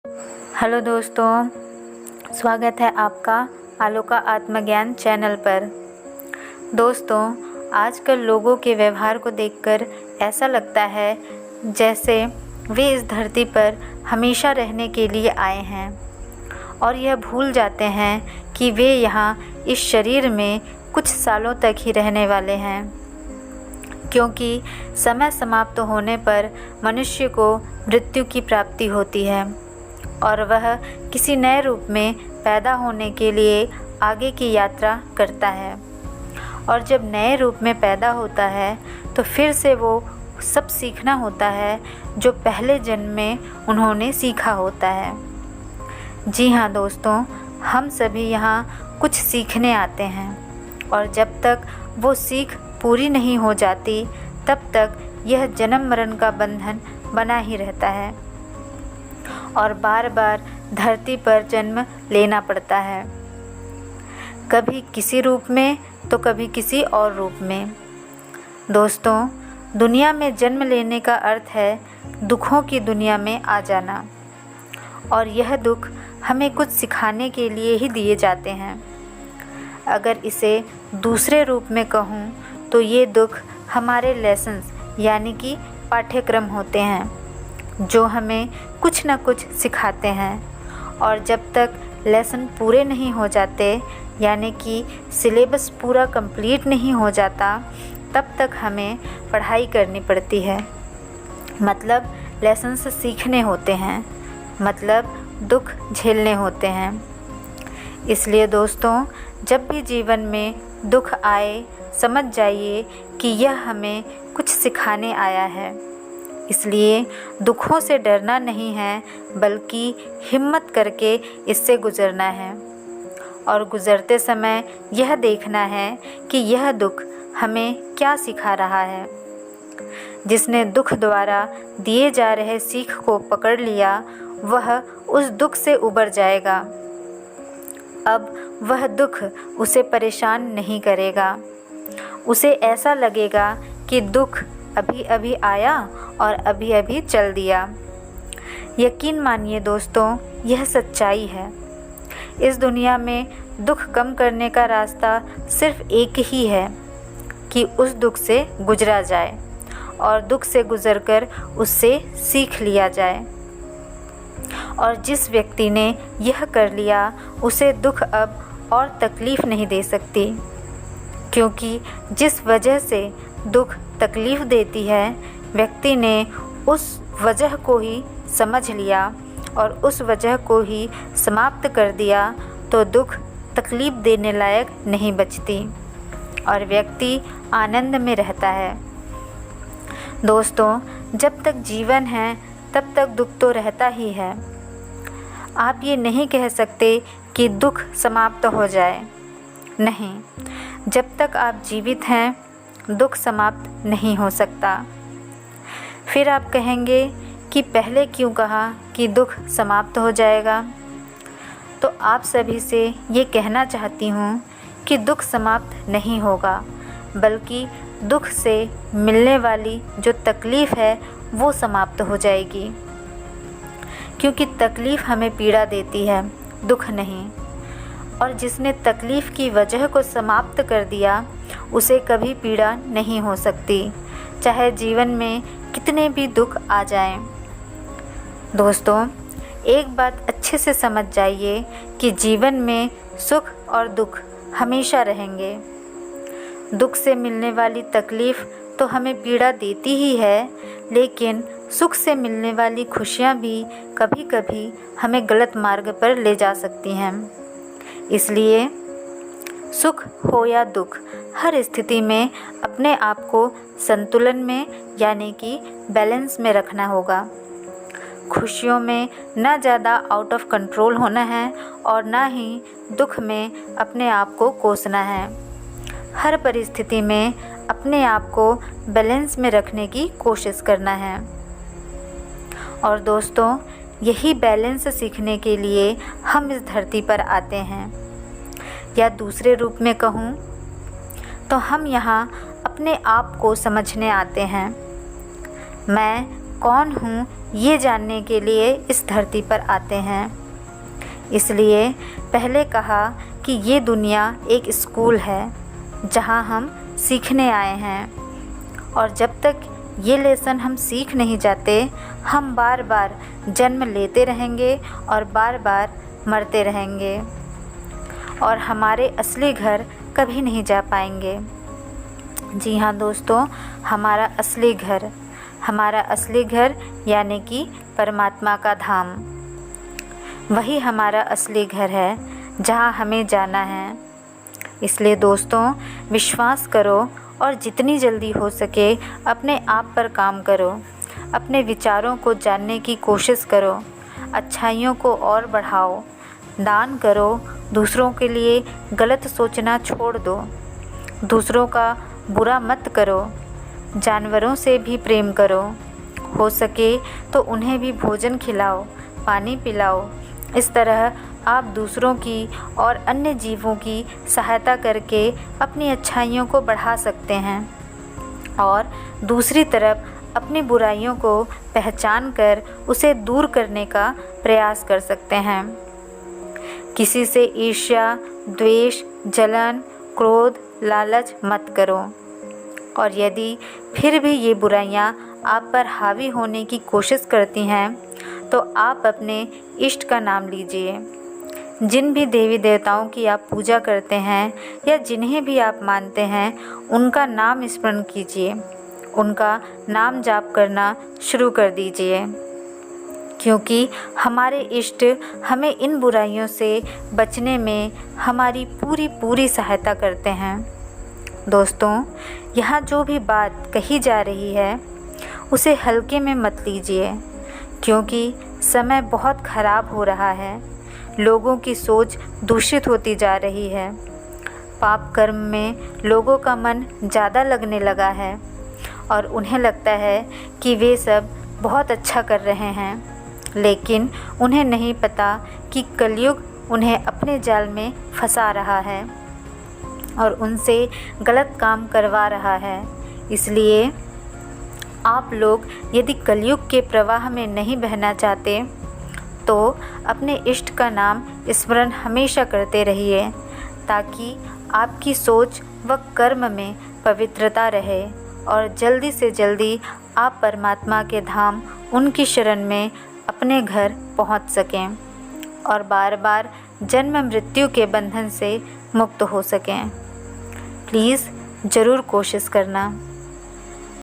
Hello दोस्तों, स्वागत है आपका आलो का आत्मज्ञान चैनल पर। दोस्तों, आजकल लोगों के व्यवहार को देखकर ऐसा लगता है जैसे वे इस धरती पर हमेशा रहने के लिए आए हैं और यह भूल जाते हैं कि वे यहाँ इस शरीर में कुछ सालों तक ही रहने वाले हैं, क्योंकि समय समाप्त होने पर मनुष्य को मृत्यु की प्राप्ति होती है और वह किसी नए रूप में पैदा होने के लिए आगे की यात्रा करता है। और जब नए रूप में पैदा होता है तो फिर से वो सब सीखना होता है जो पहले जन्म में उन्होंने सीखा होता है। जी हाँ दोस्तों, हम सभी यहाँ कुछ सीखने आते हैं और जब तक वो सीख पूरी नहीं हो जाती तब तक यह जन्म मरण का बंधन बना ही रहता है और बार बार धरती पर जन्म लेना पड़ता है, कभी किसी रूप में तो कभी किसी और रूप में। दोस्तों, दुनिया में जन्म लेने का अर्थ है दुखों की दुनिया में आ जाना, और यह दुख हमें कुछ सिखाने के लिए ही दिए जाते हैं। अगर इसे दूसरे रूप में कहूँ तो ये दुख हमारे लेसन्स यानी कि पाठ्यक्रम होते हैं जो हमें कुछ न कुछ सिखाते हैं, और जब तक लेसन पूरे नहीं हो जाते यानी कि सिलेबस पूरा कंप्लीट नहीं हो जाता तब तक हमें पढ़ाई करनी पड़ती है। मतलब लेसन्स सीखने होते हैं, मतलब दुख झेलने होते हैं। इसलिए दोस्तों, जब भी जीवन में दुख आए समझ जाइए कि यह हमें कुछ सिखाने आया है। इसलिए दुखों से डरना नहीं है बल्कि हिम्मत करके इससे गुज़रना है, और गुज़रते समय यह देखना है कि यह दुख हमें क्या सिखा रहा है। जिसने दुख द्वारा दिए जा रहे सीख को पकड़ लिया वह उस दुख से उबर जाएगा। अब वह दुख उसे परेशान नहीं करेगा। उसे ऐसा लगेगा कि दुख अभी अभी आया और अभी अभी चल दिया। यकीन मानिए दोस्तों, यह सच्चाई है। इस दुनिया में दुख कम करने का रास्ता सिर्फ एक ही है कि उस दुख से गुजरा जाए और दुख से गुजरकर उससे सीख लिया जाए। और जिस व्यक्ति ने यह कर लिया उसे दुख अब और तकलीफ़ नहीं दे सकती, क्योंकि जिस वजह से दुख तकलीफ़ देती है व्यक्ति ने उस वजह को ही समझ लिया और उस वजह को ही समाप्त कर दिया तो दुख तकलीफ़ देने लायक नहीं बचती और व्यक्ति आनंद में रहता है। दोस्तों, जब तक जीवन है तब तक दुख तो रहता ही है। आप ये नहीं कह सकते कि दुख समाप्त हो जाए, नहीं, जब तक आप जीवित हैं दुख समाप्त नहीं हो सकता। फिर आप कहेंगे कि पहले क्यों कहा कि दुख समाप्त हो जाएगा। तो आप सभी से ये कहना चाहती हूँ कि दुख समाप्त नहीं होगा, बल्कि दुख से मिलने वाली जो तकलीफ़ है वो समाप्त हो जाएगी, क्योंकि तकलीफ़ हमें पीड़ा देती है, दुख नहीं। और जिसने तकलीफ़ की वजह को समाप्त कर दिया उसे कभी पीड़ा नहीं हो सकती, चाहे जीवन में कितने भी दुख आ जाएं। दोस्तों, एक बात अच्छे से समझ जाइए कि जीवन में सुख और दुख हमेशा रहेंगे। दुख से मिलने वाली तकलीफ़ तो हमें पीड़ा देती ही है, लेकिन सुख से मिलने वाली खुशियाँ भी कभी कभी हमें गलत मार्ग पर ले जा सकती हैं। इसलिए सुख हो या दुख, हर स्थिति में अपने आप को संतुलन में यानी कि बैलेंस में रखना होगा। खुशियों में ना ज़्यादा आउट ऑफ कंट्रोल होना है और ना ही दुख में अपने आप को कोसना है। हर परिस्थिति में अपने आप को बैलेंस में रखने की कोशिश करना है। और दोस्तों, यही बैलेंस सीखने के लिए हम इस धरती पर आते हैं, या दूसरे रूप में कहूँ तो हम यहाँ अपने आप को समझने आते हैं। मैं कौन हूँ ये जानने के लिए इस धरती पर आते हैं। इसलिए पहले कहा कि ये दुनिया एक स्कूल है जहाँ हम सीखने आए हैं, और जब तक ये लेसन हम सीख नहीं जाते, हम बार बार जन्म लेते रहेंगे और बार बार मरते रहेंगे और हमारे असली घर कभी नहीं जा पाएंगे। जी हाँ दोस्तों, हमारा असली घर यानी कि परमात्मा का धाम, वही हमारा असली घर है जहाँ हमें जाना है। इसलिए दोस्तों, विश्वास करो और जितनी जल्दी हो सके अपने आप पर काम करो। अपने विचारों को जानने की कोशिश करो, अच्छाइयों को और बढ़ाओ, दान करो, दूसरों के लिए गलत सोचना छोड़ दो, दूसरों का बुरा मत करो, जानवरों से भी प्रेम करो, हो सके तो उन्हें भी भोजन खिलाओ, पानी पिलाओ। इस तरह आप दूसरों की और अन्य जीवों की सहायता करके अपनी अच्छाइयों को बढ़ा सकते हैं और दूसरी तरफ अपनी बुराइयों को पहचान कर उसे दूर करने का प्रयास कर सकते हैं। किसी से ईर्ष्या, द्वेष, जलन, क्रोध, लालच मत करो। और यदि फिर भी ये बुराइयां आप पर हावी होने की कोशिश करती हैं, तो आप अपने इष्ट का नाम लीजिए। जिन भी देवी देवताओं की आप पूजा करते हैं या जिन्हें भी आप मानते हैं, उनका नाम स्मरण कीजिए, उनका नाम जाप करना शुरू कर दीजिए, क्योंकि हमारे इष्ट हमें इन बुराइयों से बचने में हमारी पूरी सहायता करते हैं। दोस्तों, यहाँ जो भी बात कही जा रही है उसे हल्के में मत लीजिए, क्योंकि समय बहुत ख़राब हो रहा है। लोगों की सोच दूषित होती जा रही है। पाप कर्म में लोगों का मन ज़्यादा लगने लगा है और उन्हें लगता है कि वे सब बहुत अच्छा कर रहे हैं, लेकिन उन्हें नहीं पता कि कलयुग उन्हें अपने जाल में फंसा रहा है और उनसे गलत काम करवा रहा है। इसलिए आप लोग यदि कलयुग के प्रवाह में नहीं बहना चाहते, तो अपने इष्ट का नाम स्मरण हमेशा करते रहिए, ताकि आपकी सोच व कर्म में पवित्रता रहे और जल्दी से जल्दी आप परमात्मा के धाम, उनकी शरण में अपने घर पहुंच सकें और बार बार जन्म मृत्यु के बंधन से मुक्त हो सकें। प्लीज़ ज़रूर कोशिश करना।